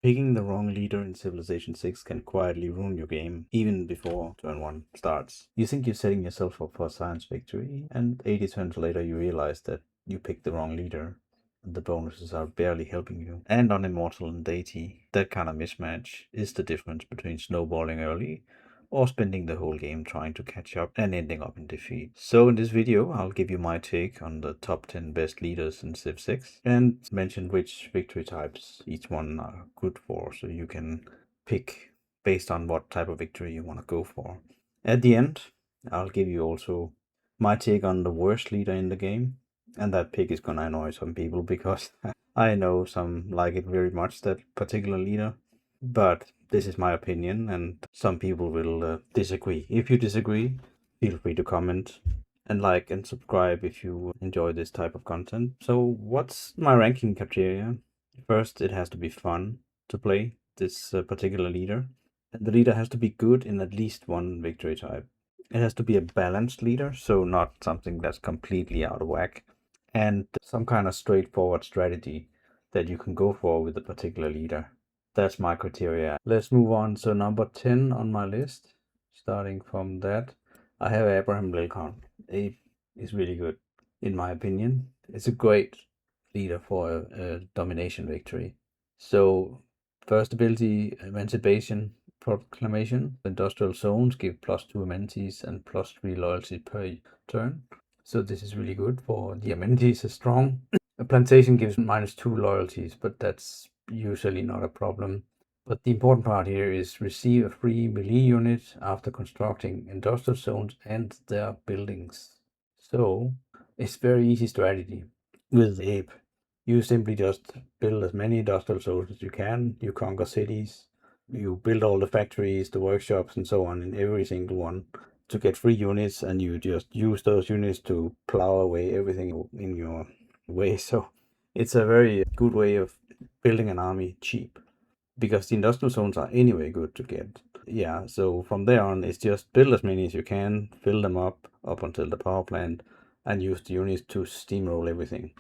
Picking the wrong leader in Civilization 6 can quietly ruin your game, even before turn 1 starts. You think you're setting yourself up for a science victory, and 80 turns later you realize that you picked the wrong leader. The bonuses are barely helping you. And on Immortal and Deity, that kind of mismatch is the difference between snowballing early or spending the whole game trying to catch up and ending up in defeat. So in this video, I'll give you my take on the top 10 best leaders in Civ 6 and mention which victory types each one are good for, so you can pick based on what type of victory you want to go for. At the end, I'll give you also my take on the worst leader in the game, and that pick is gonna annoy some people because I know some like it very much, that particular leader. But this is my opinion, and some people will disagree. If you disagree, feel free to comment and like and subscribe if you enjoy this type of content. So, what's my ranking criteria? First, it has to be fun to play this particular leader. And the leader has to be good in at least one victory type. It has to be a balanced leader, so not something that's completely out of whack, and some kind of straightforward strategy that you can go for with a particular leader. That's my criteria. Let's move on. So number 10 on my list, starting from that, I have Abraham Lincoln. He is really good, in my opinion. It's a great leader for a domination victory. So first ability, Emancipation Proclamation. Industrial zones give +2 amenities and +3 loyalty per turn. So this is really good for the amenities are strong. A plantation gives -2 loyalties, but that's usually not a problem. But the important part here is receive a free melee unit after constructing industrial zones and their buildings. So it's very easy strategy with Ape. You simply just build as many industrial zones as you can, you conquer cities, you build all the factories, the workshops, and so on in every single one to get free units, and you just use those units to plow away everything in your way. So it's a very good way of building an army cheap, because the industrial zones are anyway good to get. Yeah, so from there on, it's just build as many as you can, fill them up until the power plant, and use the units to steamroll everything.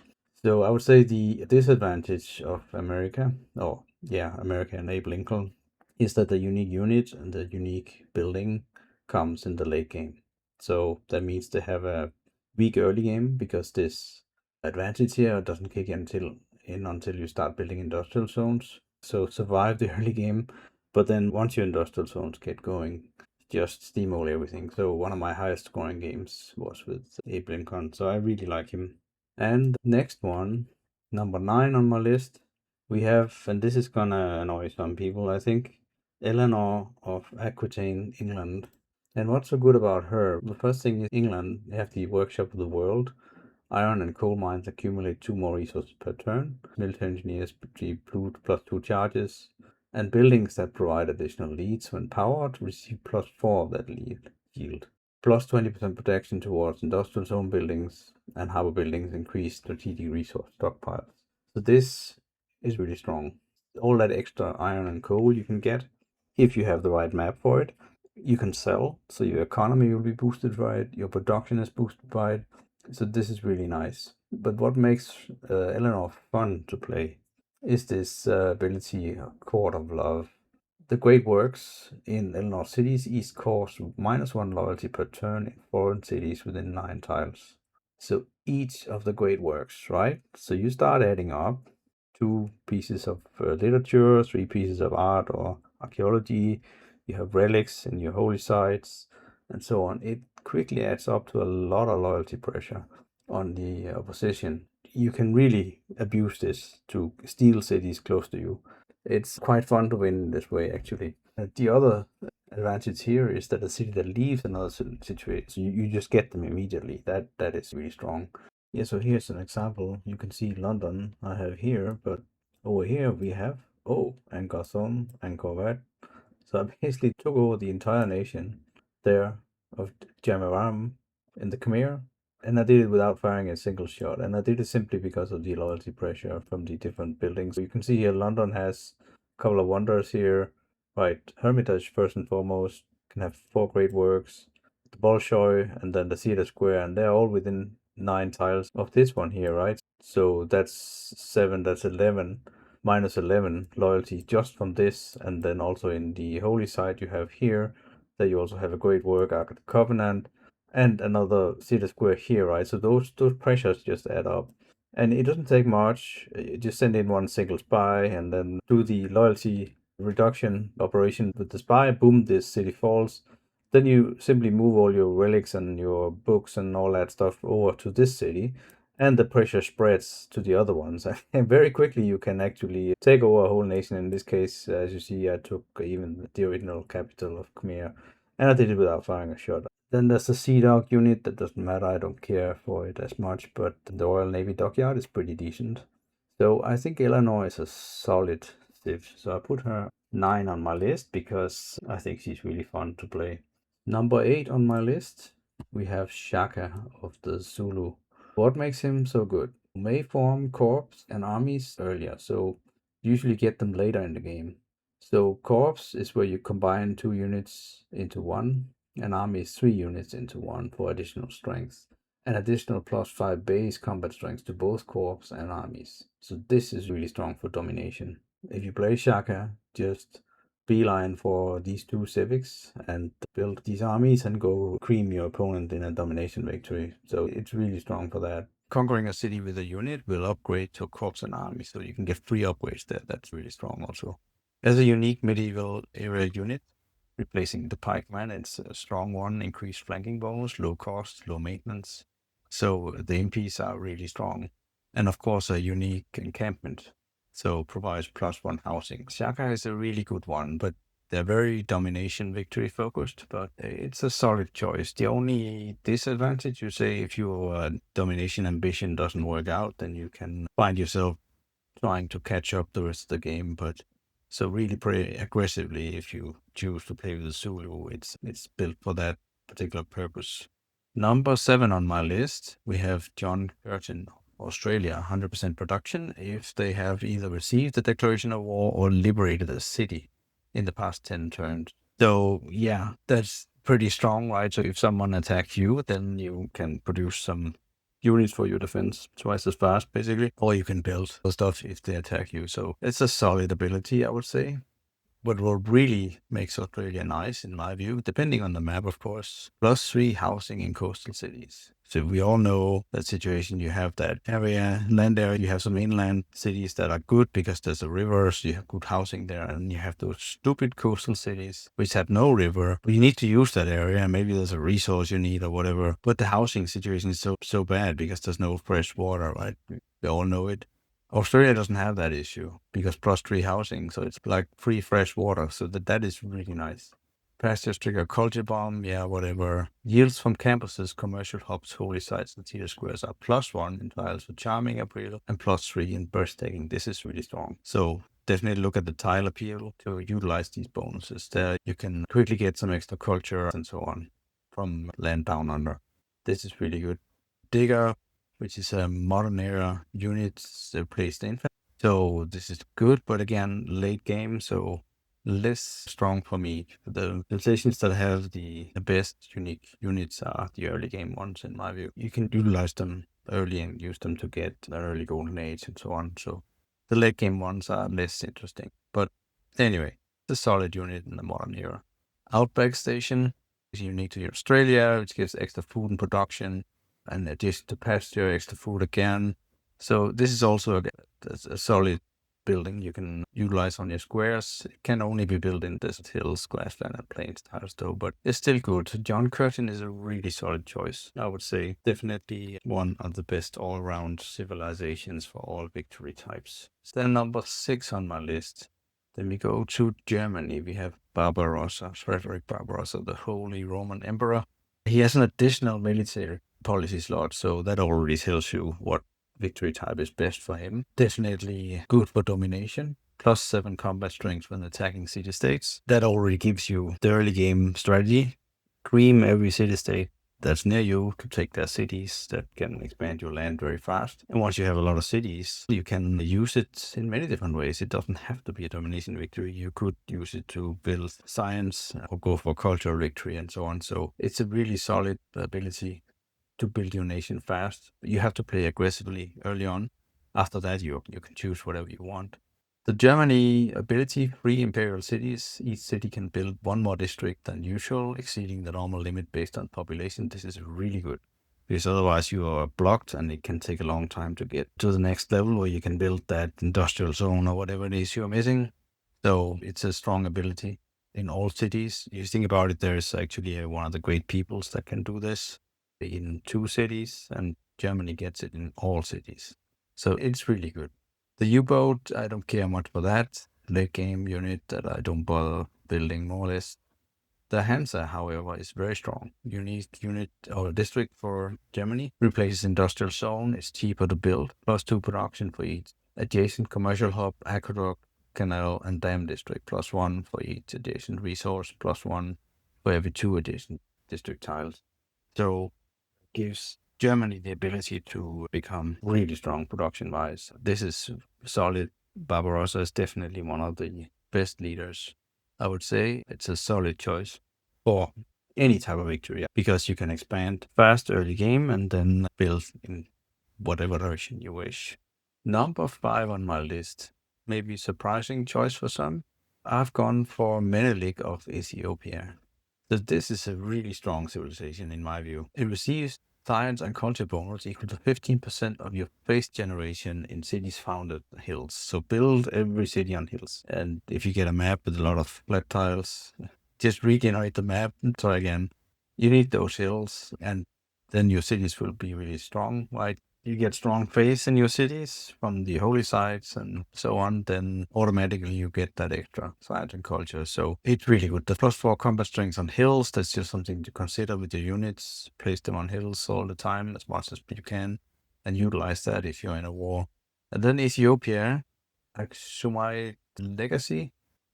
So I would say the disadvantage of America, or yeah, America and Abe Lincoln, is that the unique unit and the unique building comes in the late game. So that means they have a weak early game, because this advantage here doesn't kick in until you start building industrial zones. So survive the early game, but then once your industrial zones get going, just steamroll everything. So one of my highest scoring games was with Abe Lincoln, so I really like him. And next one, number 9 on my list, we have, and this is gonna annoy some people, I think, Eleanor of Aquitaine, England. And what's so good about her? The first thing is England, they have the Workshop of the World. Iron and coal mines accumulate 2 more resources per turn. Military engineers receive +2 charges. And buildings that provide additional leads when powered receive +4 of that lead yield. +20% protection towards industrial zone buildings, and harbor buildings increase strategic resource stockpiles. So this is really strong. All that extra iron and coal you can get, if you have the right map for it, you can sell. So your economy will be boosted by it, your production is boosted by it. So this is really nice. But what makes Eleanor fun to play is this ability, Court of Love. The Great Works in Eleanor cities each cost -1 loyalty per turn in foreign cities within 9 tiles. So each of the Great Works, right? So you start adding up 2 pieces of literature, 3 pieces of art or archaeology, you have relics in your holy sites, and so on. It quickly adds up to a lot of loyalty pressure on the opposition. You can really abuse this to steal cities close to you. It's quite fun to win this way, actually. The other advantage here is that a city that leaves another situation, you just get them immediately. That is really strong. Yeah, so here's an example. You can see London I have here, but over here we have, oh, Angkor Thom, Angkor Wat. So I basically took over the entire nation there of Jamaram in the Khmer, and I did it without firing a single shot. And I did it simply because of the loyalty pressure from the different buildings. So you can see here London has a couple of wonders here, right? Hermitage first and foremost can have 4 great works, the Bolshoi, and then the Theatre Square, and they're all within 9 tiles of this one here, right? So that's 7, that's 11. minus 11 loyalty just from this. And then also in the holy site you have here that you also have a great work, Ark of the Covenant, and another city square here, right? So those pressures just add up. And it doesn't take much. You just send in one single spy and then do the loyalty reduction operation with the spy. Boom, this city falls. Then you simply move all your relics and your books and all that stuff over to this city, and the pressure spreads to the other ones. And very quickly you can actually take over a whole nation. In this case, as you see, I took even the original capital of Khmer, and I did it without firing a shot. Then there's the Sea Dog unit. That doesn't matter, I don't care for it as much, but the Royal Navy Dockyard is pretty decent. So I think Eleanor is a solid civ. So I put her 9 on my list because I think she's really fun to play. Number 8 on my list, we have Shaka of the Zulu. What makes him so good? May form corps and armies earlier, so usually get them later in the game. So corps is where you combine 2 units into one, and army is 3 units into one for additional strength. An additional +5 base combat strength to both corps and armies. So this is really strong for domination. If you play Shaka, just beeline for these 2 civics and build these armies and go cream your opponent in a domination victory. So it's really strong for that. Conquering a city with a unit will upgrade to corps and army, so you can get 3 upgrades there. That's really strong also. As a unique medieval era unit, replacing the pikeman, it's a strong one, increased flanking bonus, low cost, low maintenance. So the MPs are really strong. And of course a unique encampment. So provides +1 housing. Shaka is a really good one, but they're very domination victory focused, but it's a solid choice. The only disadvantage, you say, if your domination ambition doesn't work out, then you can find yourself trying to catch up the rest of the game. But so really play aggressively if you choose to play with the Zulu. It's built for that particular purpose. Number 7 on my list, we have John Curtin, Australia, 100% production if they have either received the declaration of war or liberated a city in the past 10 turns. So yeah, that's pretty strong, right? So if someone attacks you, then you can produce some units for your defense twice as fast, basically. Or you can build stuff if they attack you. So it's a solid ability, I would say. But what really makes Australia nice, in my view, depending on the map, of course, +3 housing in coastal cities. So we all know that situation. You have that area, land area, you have some inland cities that are good because there's a river, so you have good housing there, and you have those stupid coastal cities which have no river, but you need to use that area. Maybe there's a resource you need or whatever, but the housing situation is so bad because there's no fresh water, right? We all know it. Australia doesn't have that issue because +3 housing, so it's like free fresh water. So that is really nice. Pastures trigger culture bomb, yeah, whatever. Yields from campuses, commercial hubs, holy sites, and theater squares are +1 in tiles for charming appeal and +3 in burst taking. This is really strong. So definitely look at the tile appeal to utilize these bonuses. There you can quickly get some extra culture and so on from land down under. This is really good. Digger, which is a modern era unit placed in. So this is good, but again, late game, so less strong for me. The civilizations that have the best unique units are the early game ones, in my view. You can utilize them early and use them to get the early golden age and so on. So the late game ones are less interesting. But anyway, it's a solid unit in the modern era. Outback Station is unique to Australia, which gives extra food and production. And addition to pasture, extra food again. So this is also a solid building you can utilize on your squares. It can only be built in desert hills, grassland, and plains tiles though, but it's still good. John Curtin is a really solid choice, I would say. Definitely one of the best all-around civilizations for all victory types. It's then number 6 on my list. Then we go to Germany. We have Barbarossa, Frederick Barbarossa, the Holy Roman Emperor. He has an additional military policy slot, so that already tells you what victory type is best for him. Definitely good for domination. +7 combat strength when attacking city-states. That already gives you the early game strategy. Cream every city-state that's near you to take their cities. That can expand your land very fast. And once you have a lot of cities, you can use it in many different ways. It doesn't have to be a domination victory. You could use it to build science or go for cultural victory and so on. So it's a really solid ability to build your nation fast. You have to play aggressively early on. After that, you can choose whatever you want. The Germany ability, 3 imperial cities. Each city can build 1 more district than usual, exceeding the normal limit based on population. This is really good, because otherwise you are blocked and it can take a long time to get to the next level where you can build that industrial zone or whatever it is you're missing. So it's a strong ability in all cities. You think about it, there's actually one of the great peoples that can do this in 2 cities, and Germany gets it in all cities. So it's really good. The U-boat, I don't care much for that. Late game unit that I don't bother building, more or less. The Hansa, however, is very strong. Unique unit or district for Germany. Replaces industrial zone. It's cheaper to build. +2 production for each. Adjacent commercial hub, aqueduct, canal, and dam district. +1 for each adjacent resource. +1 for every 2 adjacent district tiles. So gives Germany the ability to become really strong production-wise. This is solid. Barbarossa is definitely one of the best leaders. I would say it's a solid choice for any type of victory, because you can expand fast early game and then build in whatever direction you wish. Number 5 on my list, maybe surprising choice for some. I've gone for Menelik of Ethiopia. So this is a really strong civilization in my view. It receives science and culture bonus equal to 15% of your face generation in cities found at hills. So build every city on hills. And if you get a map with a lot of flat tiles, just regenerate the map and try again. You need those hills, and then your cities will be really strong, right? You get strong face in your cities from the holy sites and so on, then automatically you get that extra science and culture. So it's really good. The +4 combat strength on hills, that's just something to consider with your units. Place them on hills all the time as much as you can and utilize that if you're in a war. And then Ethiopia, Aksumite Legacy.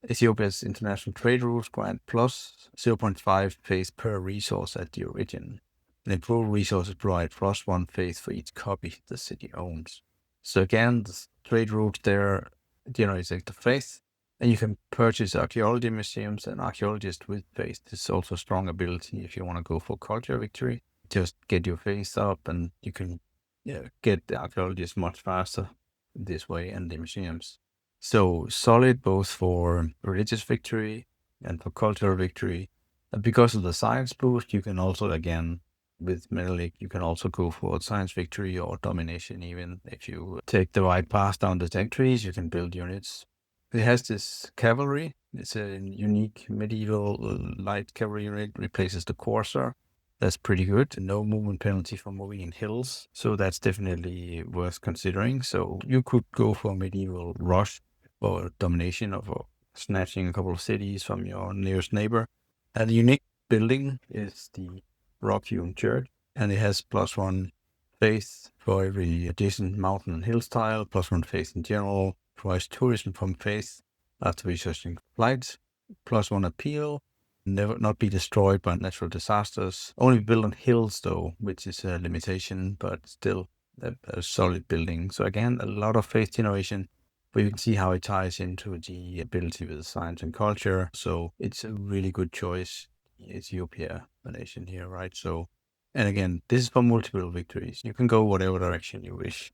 Ethiopia's international trade rules grant +0.5 faith per resource at the origin. And improved resources provide +1 faith for each copy the city owns. So again, the trade route there generates extra faith, and you can purchase archaeology museums and archaeologists with faith. This is also a strong ability if you want to go for culture victory. Just get your faith up, and you can get the archaeologists much faster this way, and the museums. So solid both for religious victory and for cultural victory. And because of the science boost, you can also, again, with Menelik, you can also go for science victory or domination. Even if you take the right path down the tech trees, you can build units. It has this cavalry. It's a unique medieval light cavalry unit, replaces the Corsair. That's pretty good. No movement penalty for moving in hills. So that's definitely worth considering. So you could go for medieval rush or domination of snatching a couple of cities from your nearest neighbor. And the unique building is the rock-hewn church, and it has +1 faith for every adjacent mountain and hill style, +1 faith in general, provides tourism from faith after researching flights, +1 appeal, not be destroyed by natural disasters, only built on hills though, which is a limitation, but still a solid building. So again, a lot of faith generation, but you can see how it ties into the ability with science and culture. So it's a really good choice. Ethiopia, the nation here, right? So, and again, this is for multiple victories. You can go whatever direction you wish.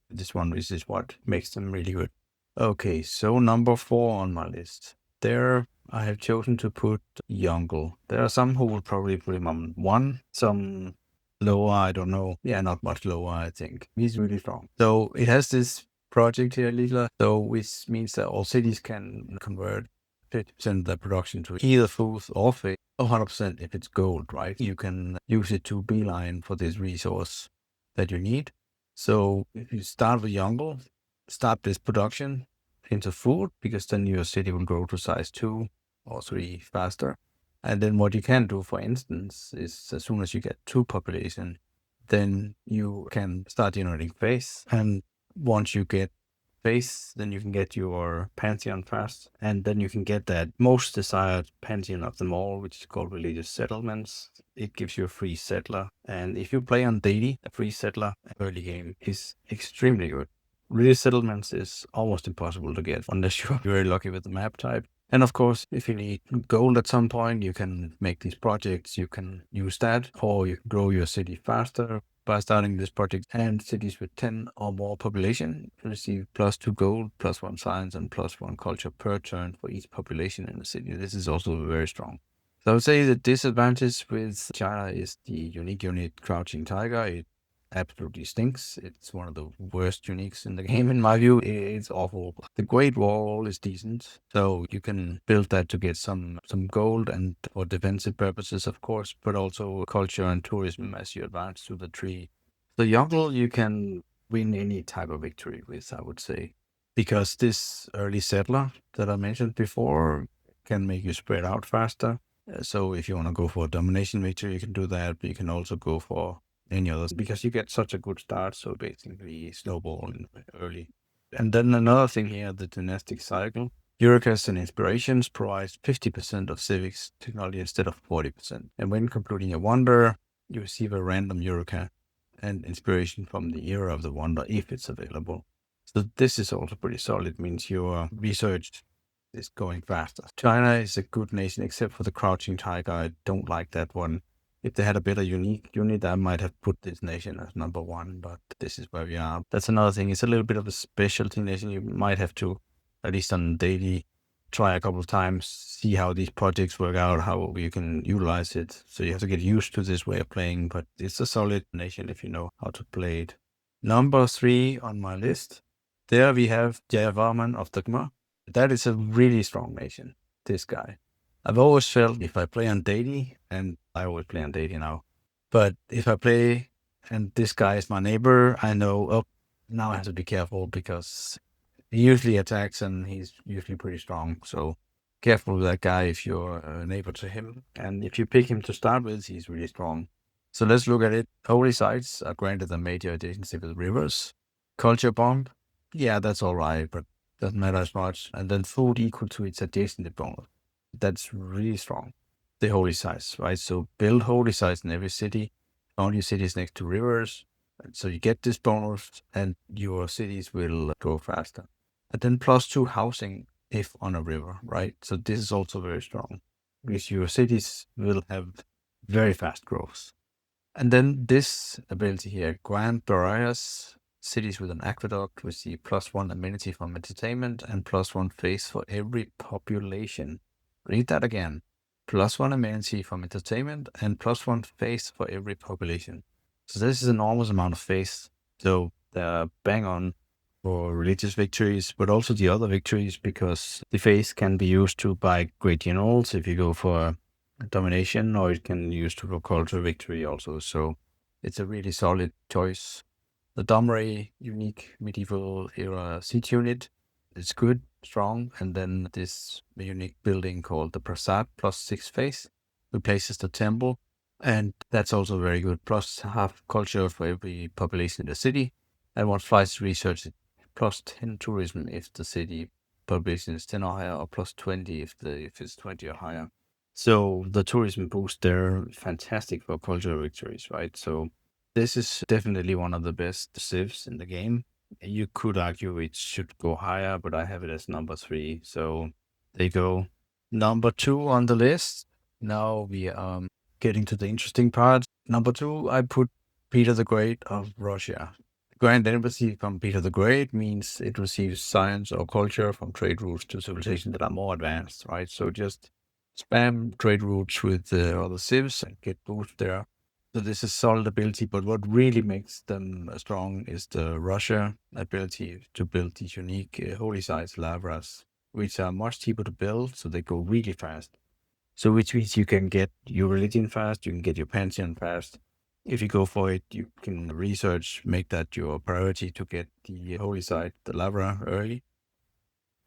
This one is what makes them really good. Okay, so number 4 on my list. There, I have chosen to put Yongle. There are some who will probably put him on 1, some lower, I don't know. Yeah, not much lower, I think. He's really strong. So it has this project here, Lila, so which means that all cities can convert 50% of their production to either food or faith, or 100% if it's gold, right? You can use it to beeline for this resource that you need. So if you start with Yongle, start this production into food, because then your city will grow to size 2 or 3 faster. And then what you can do, for instance, is as soon as you get 2 population, then you can start generating faith. And once you get faith, then you can get your pantheon fast, and then you can get that most desired pantheon of them all, which is called religious settlements. It gives you a free settler, and if you play on daily, a free settler early game is extremely good. Religious settlements is almost impossible to get unless you're very lucky with the map type. And of course, if you need gold at some point, you can make these projects, you can use that, or you can grow your city faster by starting this project. And cities with 10 or more population receive +2 gold, +1 science, and +1 culture per turn for each population in the city. This is also very strong. So I would say the disadvantage with China is the unique unit Crouching Tiger. It absolutely stinks. It's one of the worst uniques in the game, in my view. It's awful. The Great Wall is decent, so you can build that to get some gold and for defensive purposes, of course, but also culture and tourism as you advance to the tree. The Yongle you can win any type of victory with, I would say, because this early settler that I mentioned before can make you spread out faster. So if you want to go for a domination victory, you can do that, but you can also go for any others because you get such a good start. So basically snowball early. And then another thing here, the dynastic cycle. Eurekas and inspirations provides 50% of civics technology instead of 40%. And when concluding a wonder, you receive a random Eureka and inspiration from the era of the wonder if it's available. So this is also pretty solid. It means your research is going faster. China is a good nation except for the Crouching Tiger. I don't like that one. If they had a better unique unit, I might have put this nation as number 1, but this is where we are. That's another thing. It's a little bit of a specialty nation. You might have to, at least on daily, try a couple of times, see how these projects work out, how you can utilize it. So you have to get used to this way of playing, but it's a solid nation if you know how to play it. Number 3 on my list. There we have Jayavarman of the Khmer. That is a really strong nation, this guy. I've always felt if I play on daily, and I always play on daily now, but if I play and this guy is my neighbor, I know, oh, now I have to be careful because he usually attacks and he's usually pretty strong. So careful with that guy if you're a neighbor to him. And if you pick him to start with, he's really strong. So let's look at it. Holy sites are granted a major adjacency with rivers. Culture bomb, yeah, that's all right, but doesn't matter as much. And then food equal to its adjacent bonus. That's really strong. The holy sites, right? So build holy sites in every city. Found your cities next to rivers. So you get this bonus and your cities will grow faster. And then +2 housing if on a river, right? So this is also very strong because your cities will have very fast growth. And then this ability here, Grand Barriers, cities with an aqueduct receive +1 amenity from entertainment and +1 face for every population. Read that again. +1 amenity from entertainment and +1 face for every population. So this is an enormous amount of face. So they're bang on for religious victories, but also the other victories because the face can be used to buy great generals if you go for domination, or it can be used to for culture victory also. So it's a really solid choice. The Domrey unique medieval era siege unit, it's good, strong, and then this unique building called the Prasad +6 face replaces the temple, and that's also very good. +half culture for every population in the city, and what flies research +10 tourism if the city population is 10 or higher, or +20 if it's 20 or higher. So the tourism boost there, fantastic for cultural victories, right? So this is definitely one of the best civs in the game. You could argue it should go higher, but I have it as number 3. So there you go. Number 2 on the list. Now we are getting to the interesting part. Number 2, I put Peter the Great of Russia. Grand Embassy from Peter the Great means it receives science or culture from trade routes to civilizations that are more advanced, right? So just spam trade routes with other civs and get boost there. So this is solid ability, but what really makes them strong is the Russia ability to build these unique holy sites, lavras, which are much cheaper to build, so they go really fast. So which means you can get your religion fast, you can get your pantheon fast. If you go for it, you can research, make that your priority to get the holy site, the lavra, early.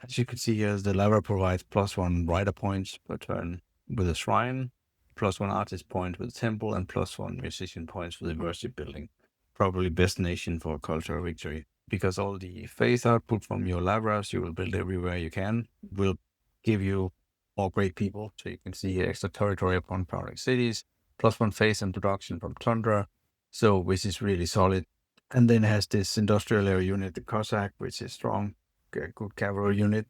As you can see here, the lavra provides +1 writer points per turn with a shrine, +1 artist point with a temple, and +1 musician points for the worship building. Probably best nation for cultural victory, because all the faith output from your lavras you will build everywhere you can will give you more great people. So you can see here, extra territory upon founding cities, +1 faith and production from tundra, so which is really solid. And then it has this industrial area unit, the Cossack, which is strong, a good cavalry unit.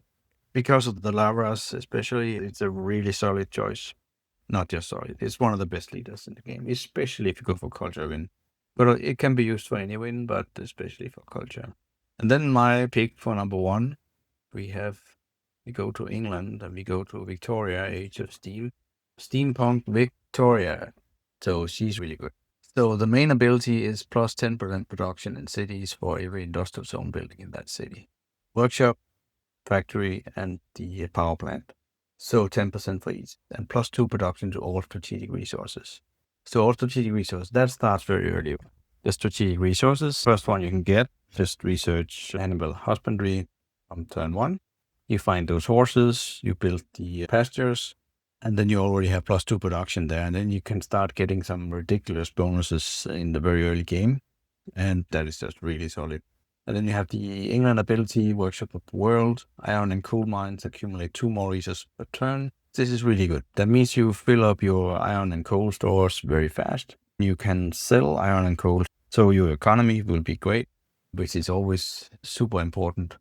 Because of the lavras especially, it's a really solid choice. Not just solid, it's one of the best leaders in the game, especially if you go for culture win. But it can be used for any win, but especially for culture. And then my pick for number one, we go to England and we go to Victoria, Age of Steam. Steampunk Victoria. So she's really good. So the main ability is plus 10% production in cities for every industrial zone building in that city. Workshop, factory, and the power plant. So 10% for each. And plus 2 production to all strategic resources. So all strategic resources, that starts very early. The strategic resources, first one you can get, just research animal husbandry on turn 1. You find those horses, you build the pastures, and then you already have plus 2 production there. And then you can start getting some ridiculous bonuses in the very early game. And that is just really solid. And then you have the England ability, Workshop of the World, iron and coal mines accumulate 2 more resources per turn. This is really good. That means you fill up your iron and coal stores very fast. You can sell iron and coal, so your economy will be great, which is always super important.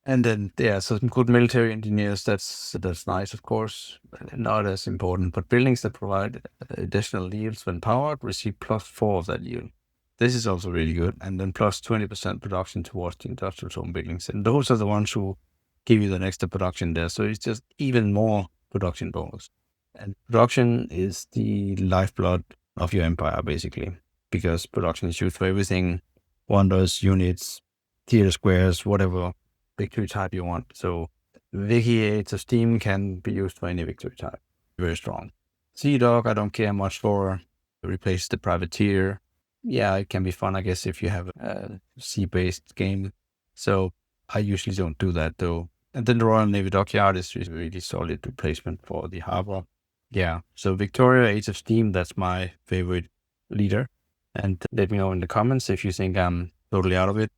And then there are some good military engineers. That's nice, of course, not as important. But buildings that provide additional yields when powered receive plus 4 of that yield. This is also really good. And then plus 20% production towards the industrial zone buildings. And those are the ones who give you the extra production there. So it's just even more production bonus. And production is the lifeblood of your empire, basically, because production is used for everything, wonders, units, theater squares, whatever victory type you want. So Vicky Age of Steam can be used for any victory type. Very strong. Sea Dog, I don't care much for. Replace the privateer. Yeah, it can be fun, I guess, if you have a sea-based game. So I usually don't do that, though. And then the Royal Navy Dockyard is a really solid replacement for the harbor. Yeah, so Victoria, Age of Steam, that's my favorite leader. And let me know in the comments if you think I'm totally out of it.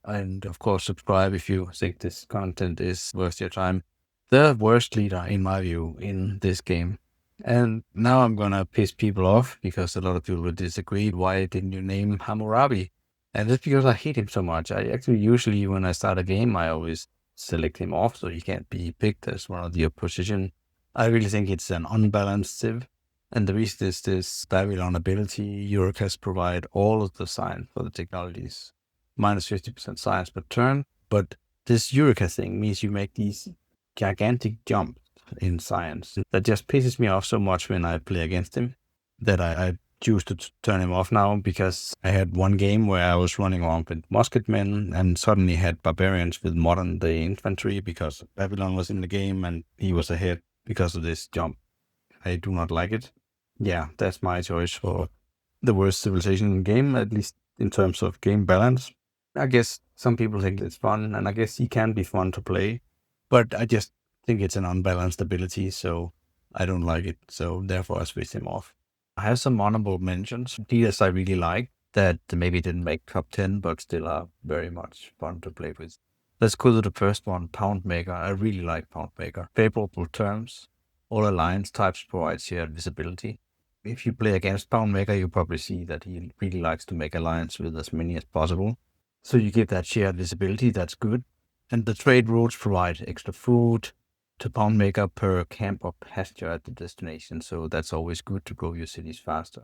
And of course, subscribe if you think this content is worth your time. The worst leader, in my view, in this game. And now I'm gonna piss people off because a lot of people will disagree. Why didn't you name Hammurabi? And it's because I hate him so much. I actually usually, when I start a game, I always select him off so he can't be picked as one of the opposition. I really think it's an unbalanced civ. And the reason is this Babylon ability. Eurekas provide all of the science for the technologies. Minus 50% science per turn. But this Eureka thing means you make these gigantic jumps in science. That just pisses me off so much when I play against him that I choose to turn him off now, because I had one game where I was running around with musketmen and suddenly had barbarians with modern day infantry because Babylon was in the game and he was ahead because of this jump. I do not like it. Yeah, that's my choice for the worst civilization in the game, at least in terms of game balance. I guess some people think it's fun, and I guess he can be fun to play, but I just think it's an unbalanced ability, so I don't like it. So therefore I switched him off. I have some honorable mentions. Leaders I really like that maybe didn't make top 10, but still are very much fun to play with. Let's go to the first one, Poundmaker. I really like Poundmaker. Favorable terms. All alliance types provide shared visibility. If you play against Poundmaker, you probably see that he really likes to make alliance with as many as possible. So you give that shared visibility, that's good. And the trade routes provide extra food to Poundmaker per camp or pasture at the destination. So that's always good to grow your cities faster.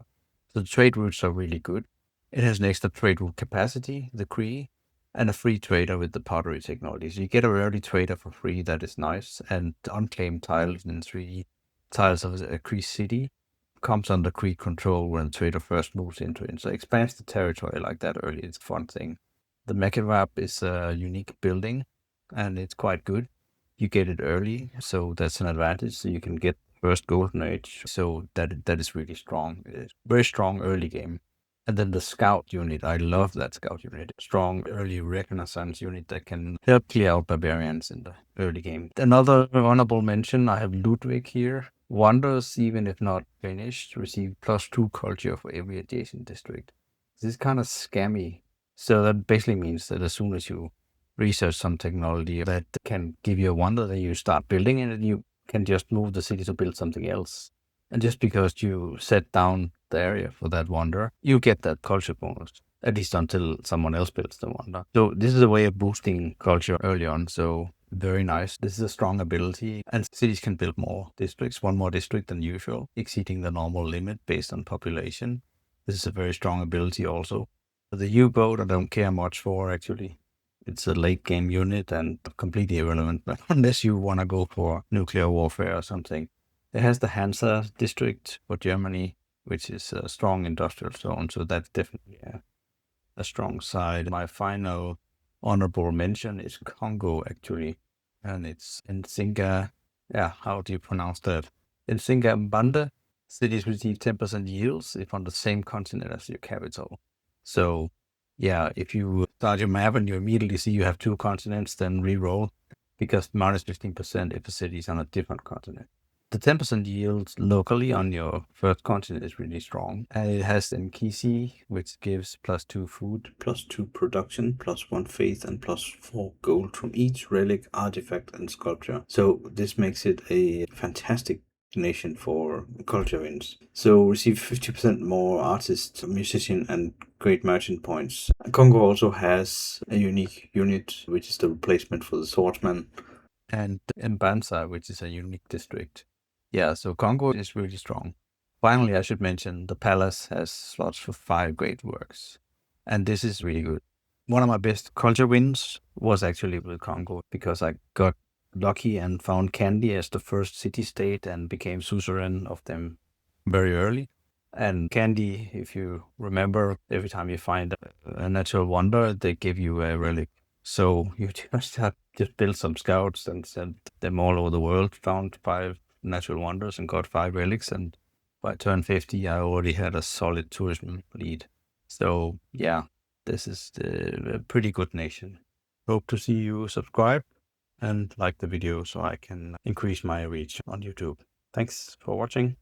So the trade routes are really good. It has an extra trade route capacity, the Cree, and a free trader with the pottery technology. So you get a early trader for free, that is nice. And unclaimed tiles in 3 tiles of a Cree city comes under Cree control when the trader first moves into it. So it expands the territory like that early. It's a fun thing. The Mekivap is a unique building and it's quite good. You get it early, so that's an advantage. So you can get first Golden Age. So that is really strong. It's very strong early game. And then the Scout unit, I love that Scout unit. Strong early reconnaissance unit that can help clear out barbarians in the early game. Another honorable mention, I have Ludwig here. Wonders, even if not finished, receive +2 culture for every adjacent district. This is kind of scammy. So that basically means that as soon as you research some technology that can give you a wonder, then you start building it and you can just move the city to build something else. And just because you set down the area for that wonder, you get that culture bonus, at least until someone else builds the wonder. So this is a way of boosting culture early on. So very nice. This is a strong ability, and cities can build more districts, 1 more district than usual, exceeding the normal limit based on population. This is a very strong ability also. The U-boat I don't care much for, actually. It's a late game unit and completely irrelevant, unless you want to go for nuclear warfare or something. It has the Hansa district for Germany, which is a strong industrial zone, so that's definitely a strong side. My final honorable mention is Congo, actually, and it's in Singa. Yeah, how do you pronounce that? In Singabanda, cities receive 10% yields if on the same continent as your capital. So, yeah, if you start your map and you immediately see you have two continents, then re-roll, because minus 15% if a city is on a different continent. The 10% yield locally on your first continent is really strong. And it has Nkisi, which gives +2 food, +2 production, +1 faith, and +4 gold from each relic, artifact, and sculpture. So this makes it a fantastic nation for culture wins. So receive 50% more artists, musician, and great merchant points. Congo also has a unique unit, which is the replacement for the swordsman, and Mbanza, which is a unique district. Yeah, so Congo is really strong. Finally, I should mention the palace has slots for 5 great works, and this is really good. One of my best culture wins was actually with Congo, because I got lucky and found Kandy as the first city-state and became suzerain of them very early. And Kandy, if you remember, every time you find a natural wonder, they give you a relic. So you just have just built some scouts and sent them all over the world, found 5 natural wonders and got 5 relics. And by turn 50, I already had a solid tourism lead. So yeah, this is a pretty good nation. Hope to see you subscribe and like the video so I can increase my reach on YouTube. Thanks for watching.